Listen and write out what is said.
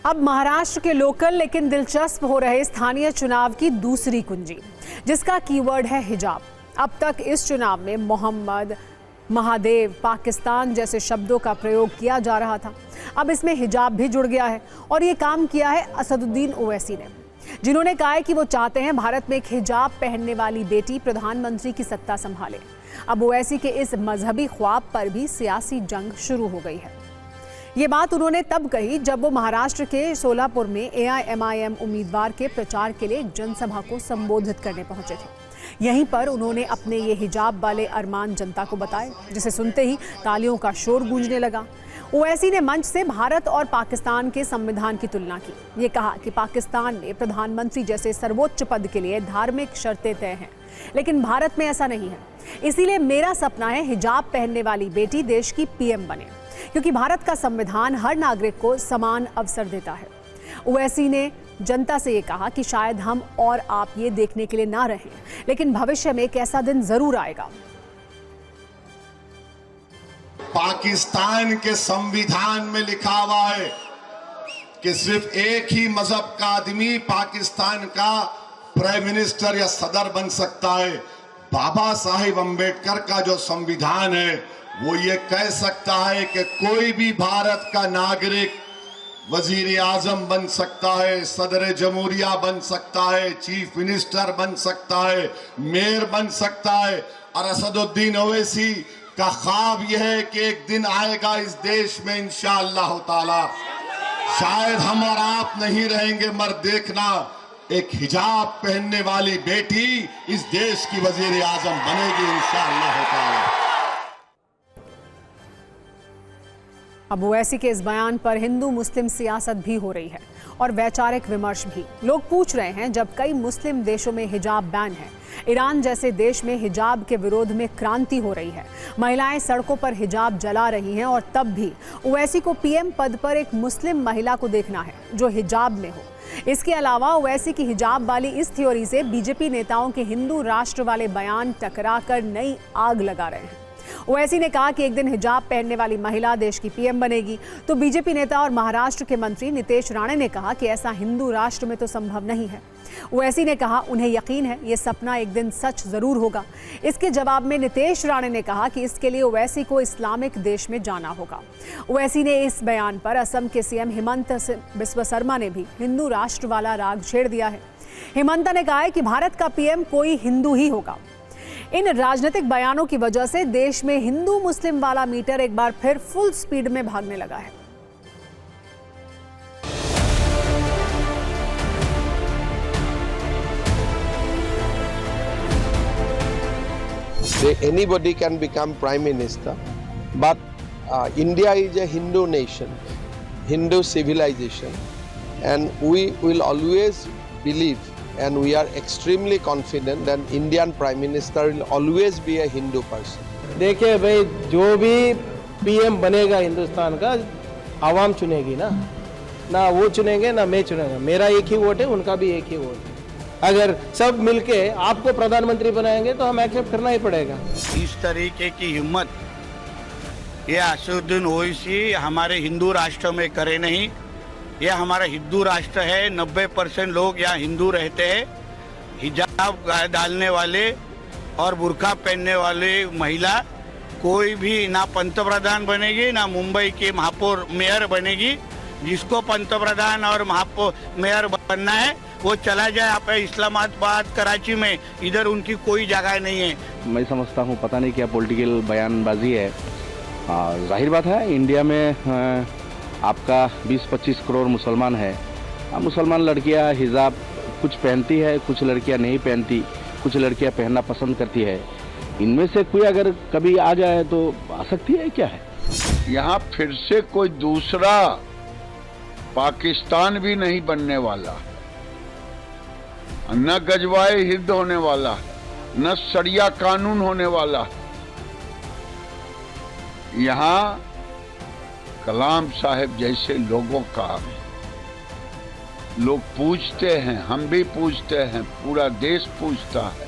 अब महाराष्ट्र के लोकल लेकिन दिलचस्प हो रहे स्थानीय चुनाव की दूसरी कुंजी, जिसका कीवर्ड है हिजाब। अब तक इस चुनाव में मोहम्मद, महादेव, पाकिस्तान जैसे शब्दों का प्रयोग किया जा रहा था। अब इसमें हिजाब भी जुड़ गया है और ये काम किया है असदुद्दीन ओवैसी ने, जिन्होंने कहा है कि वो चाहते हैं भारत में एक हिजाब पहनने वाली बेटी प्रधानमंत्री की सत्ता संभाले। अब ओवैसी के इस मजहबी ख्वाब पर भी सियासी जंग शुरू हो गई है। ये बात उन्होंने तब कही जब वो महाराष्ट्र के सोलापुर में AIMIM उम्मीदवार के प्रचार के लिए एक जनसभा को संबोधित करने पहुंचे थे। यहीं पर उन्होंने अपने ये हिजाब वाले अरमान जनता को बताए, जिसे सुनते ही तालियों का शोर गूंजने लगा। ओवैसी ने मंच से भारत और पाकिस्तान के संविधान की तुलना की। ये कहा कि पाकिस्तान में प्रधानमंत्री जैसे सर्वोच्च पद के लिए धार्मिक शर्तें तय हैं, लेकिन भारत में ऐसा नहीं है। इसीलिए मेरा सपना है हिजाब पहनने वाली बेटी देश की PM बने, क्योंकि भारत का संविधान हर नागरिक को समान अवसर देता है। ओवैसी ने जनता से ये कहा कि शायद हम और आप ये देखने के लिए ना रहें, लेकिन भविष्य में एक ऐसा दिन जरूर आएगा। पाकिस्तान के संविधान में लिखा हुआ है कि सिर्फ एक ही मजहब का आदमी पाकिस्तान का प्राइम मिनिस्टर या सदर बन सकता है। बाबा साहिब अंबेडकर का जो संविधान है वो ये कह सकता है कि कोई भी भारत का नागरिक वजीर आजम बन सकता है, सदर जमहूरिया बन सकता है, चीफ मिनिस्टर बन सकता है, मेयर बन सकता है। और असदुद्दीन ओवैसी का ख्वाब यह है कि एक दिन आएगा इस देश में इंशाअल्लाह ताला, शायद हम और आप नहीं रहेंगे मगर देखना, एक हिजाब पहनने वाली बेटी इस देश की वजीर आजम बनेगी इंशाअल्लाह ताला। अब ओवैसी के इस बयान पर हिंदू मुस्लिम सियासत भी हो रही है और वैचारिक विमर्श भी। लोग पूछ रहे हैं, जब कई मुस्लिम देशों में हिजाब बैन है, ईरान जैसे देश में हिजाब के विरोध में क्रांति हो रही है, महिलाएं सड़कों पर हिजाब जला रही हैं, और तब भी ओवैसी को PM पद पर एक मुस्लिम महिला को देखना है जो हिजाब में हो। इसके अलावा ओवैसी की हिजाब वाली इस थ्योरी से BJP नेताओं के हिंदू राष्ट्र वाले बयान टकरा कर नई आग लगा रहे हैं। ओवैसी ने कहा कि एक दिन हिजाब पहनने वाली महिला देश की PM बनेगी, तो BJP नेता और महाराष्ट्र के मंत्री नितेश राणे ने कहा कि ऐसा हिंदू राष्ट्र में तो संभव नहीं है। ओवैसी ने कहा उन्हें यकीन है ये सपना एक दिन सच जरूर होगा। इसके जवाब में नितेश राणे ने कहा कि इसके लिए ओवैसी को इस्लामिक देश में जाना होगा। ओवैसी ने इस बयान पर असम के CM हिमंत बिस्वा शर्मा ने भी हिंदू राष्ट्र वाला राग छेड़ दिया है। हिमंत ने कहा है कि भारत का PM कोई हिंदू ही होगा। इन राजनीतिक बयानों की वजह से देश में हिंदू मुस्लिम वाला मीटर एक बार फिर फुल स्पीड में भागने लगा है। Anybody can become prime minister, but India is a Hindu nation, Hindu civilization, and we will always believe and we are extremely confident that Indian Prime Minister will always be a Hindu person. देखिए भाई, जो भी PM बनेगा हिंदुस्तान का, आवाम चुनेगी ना वो चुनेंगे ना मैं चुनेगा। मेरा एक ही वोट है, उनका भी एक ही वोट है। अगर सब मिलके आपको प्रधानमंत्री बनाएंगे तो हम एक्सेप्ट करना ही पड़ेगा। इस तरीके की हिम्मत ये असदुद्दीन ओवैसी हमारे हिंदू राष्ट्र में करे नहीं। ये हमारा हिंदू राष्ट्र है, 90% लोग यहाँ हिंदू रहते हैं। हिजाब डालने वाले और बुर्का पहनने वाले महिला कोई भी ना पंतप्रधान बनेगी ना मुंबई की महापौर मेयर बनेगी। जिसको पंतप्रधान और महापौर मेयर बनना है वो चला जाए आप इस्लामाबाद, कराची में, इधर उनकी कोई जगह नहीं है। मैं समझता हूँ पता नहीं क्या पॉलिटिकल बयानबाजी है। जाहिर बात है इंडिया में आपका 20-25 करोड़ मुसलमान है। मुसलमान लड़कियां हिजाब कुछ पहनती है, कुछ लड़कियां नहीं पहनती, कुछ लड़कियां पहनना पसंद करती है। इनमें से कोई अगर कभी आ जाए तो आ सकती है, क्या है। यहाँ फिर से कोई दूसरा पाकिस्तान भी नहीं बनने वाला, न गजवाए हिंद होने वाला, न शरिया कानून होने वाला। यहाँ कलाम साहब जैसे लोगों का लोग पूछते हैं, हम भी पूछते हैं, पूरा देश पूछता है।